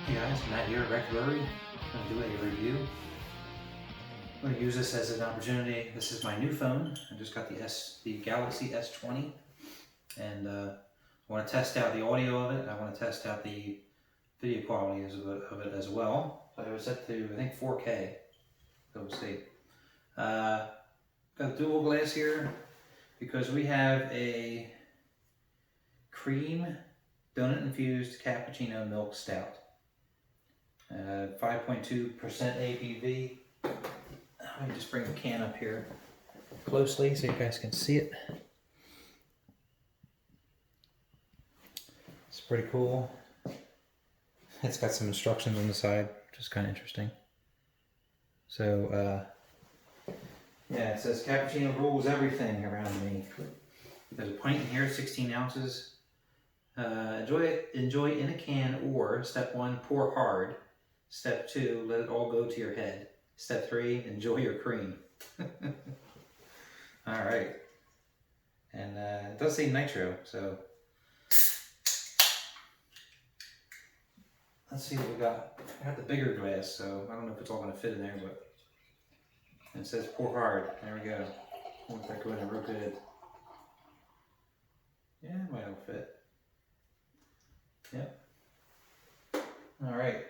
Hey guys, Matt here at Brewery. I'm going to do a review. I'm going to use this as an opportunity. This is my new phone. I just got the Galaxy S20, and I want to test out the audio of it. I want to test out the video quality of it as well. So I was set to, I think, 4K. So we'll see. Got dual glass here because we have a cream donut infused cappuccino milk stout. 5.2% ABV. Let me just bring the can up here closely so you guys can see it. It's pretty cool. It's got some instructions on the side, which is kind of interesting. So, yeah, it says Cappuccino rules everything around me. There's a pint in here, 16 ounces. Enjoy in a can, or step 1, pour hard. Step 2, let it all go to your head. Step 3, enjoy your cream. All right. And it does say nitro, so let's see what we got. I got the bigger glass, so I don't know if it's all going to fit in there, but it says pour hard. There we go. Looks like going in real good. Yeah, it might all fit. Yep. All right.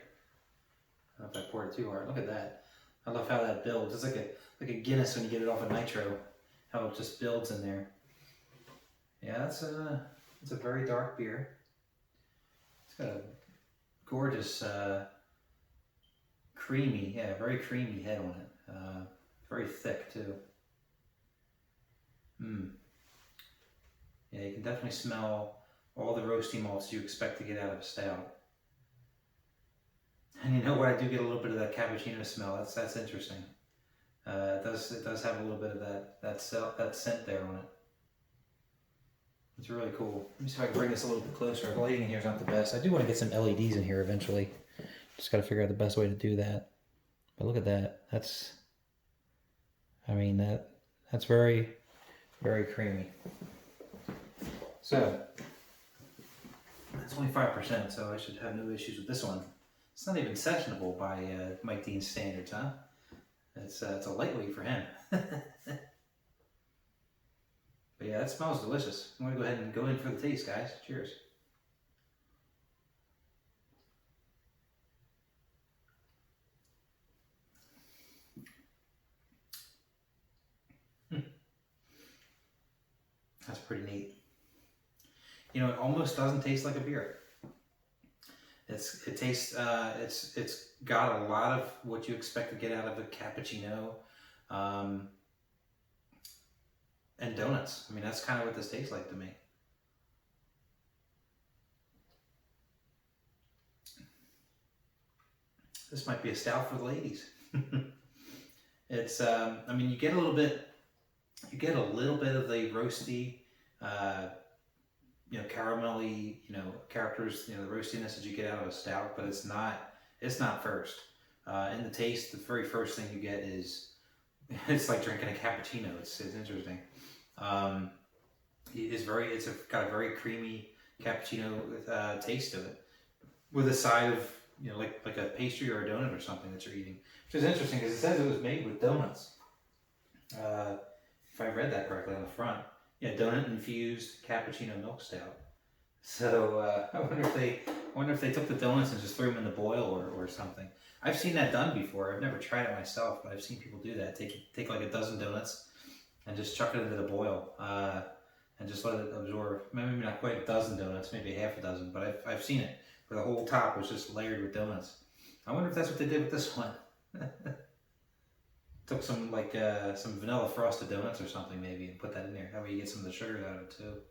I don't know if I poured it too hard. Look at that. I love how that builds. It's like a Guinness when you get it off a nitro. How it just builds in there. Yeah, it's a very dark beer. It's got a gorgeous, creamy, very creamy head on it. Very thick too. Yeah, you can definitely smell all the roasty malts you expect to get out of a stout. And you know what? I do get a little bit of that cappuccino smell. That's interesting. It does have a little bit of that scent there on it. It's really cool. Let me see if I can bring this a little bit closer. The lighting in here is not the best. I do want to get some LEDs in here eventually. Just got to figure out the best way to do that. But look at that. That's very, very creamy. So it's only 5%, so I should have no issues with this one. It's not even sessionable by Mike Dean's standards, huh? It's a lightweight for him. But yeah, that smells delicious. I'm gonna go ahead and go in for the taste, guys. Cheers. That's pretty neat. You know, it almost doesn't taste like a beer. It's got a lot of what you expect to get out of a cappuccino, and donuts. I mean, that's kind of what this tastes like to me. This might be a stout for the ladies. It's, I mean, you get a little bit of the roasty, caramelly, characters, the roastiness that you get out of a stout, but it's not first. In the taste, the very first thing you get is, it's like drinking a cappuccino. It's interesting. It's got a very creamy cappuccino taste to it, with a side of, like a pastry or a donut or something that you're eating, which is interesting because it says it was made with donuts. If I read that correctly on the front. Yeah, donut infused cappuccino milk stout. So I wonder if they took the donuts and just threw them in the boil or something. I've seen that done before. I've never tried it myself, but I've seen people do that. Take like a dozen donuts and just chuck it into the boil, and just let it absorb. Maybe not quite a dozen donuts, maybe half a dozen, but I've seen it where the whole top was just layered with donuts. I wonder if that's what they did with this one. Took some some vanilla frosted donuts or something maybe and put that in there. That way you get some of the sugars out of it too.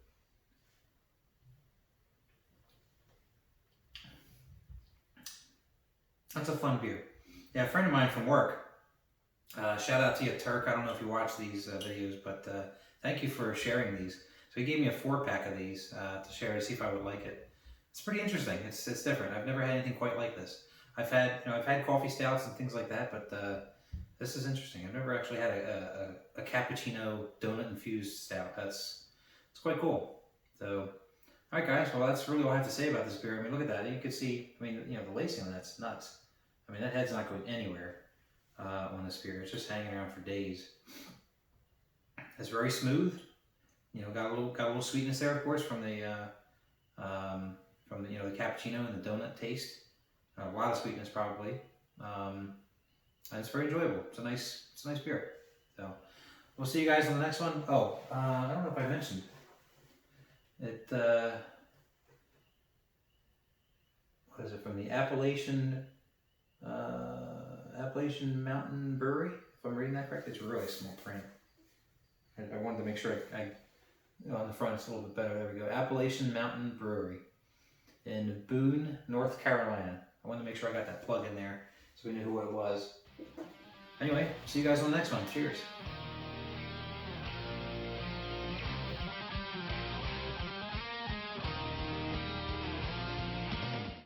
That's a fun beer. Yeah, a friend of mine from work. Shout out to you, Turk. I don't know if you watch these videos, but thank you for sharing these. So he gave me a 4-pack of these to share to see if I would like it. It's pretty interesting. It's different. I've never had anything quite like this. I've had coffee stouts and things like that, but this is interesting. I've never actually had a cappuccino donut infused stout. It's quite cool. So All right, guys. Well, that's really all I have to say about this beer. I mean, look at that. You can see. I mean, you know, the lacing on that's nuts. I mean, that head's not going anywhere on this beer. It's just hanging around for days. It's very smooth. You know, got a little sweetness there, of course, from the you know, the cappuccino and the donut taste. A lot of sweetness probably, and it's very enjoyable. It's a nice beer. So we'll see you guys on the next one. Oh, I don't know if I mentioned it. What is it, from the Appalachian Mountain Brewery? If I'm reading that correctly, it's really small print. I wanted to make sure I on the front it's a little bit better. There we go. Appalachian Mountain Brewery in Boone, North Carolina. I wanted to make sure I got that plug in there so we knew who it was. Anyway, see you guys on the next one. Cheers.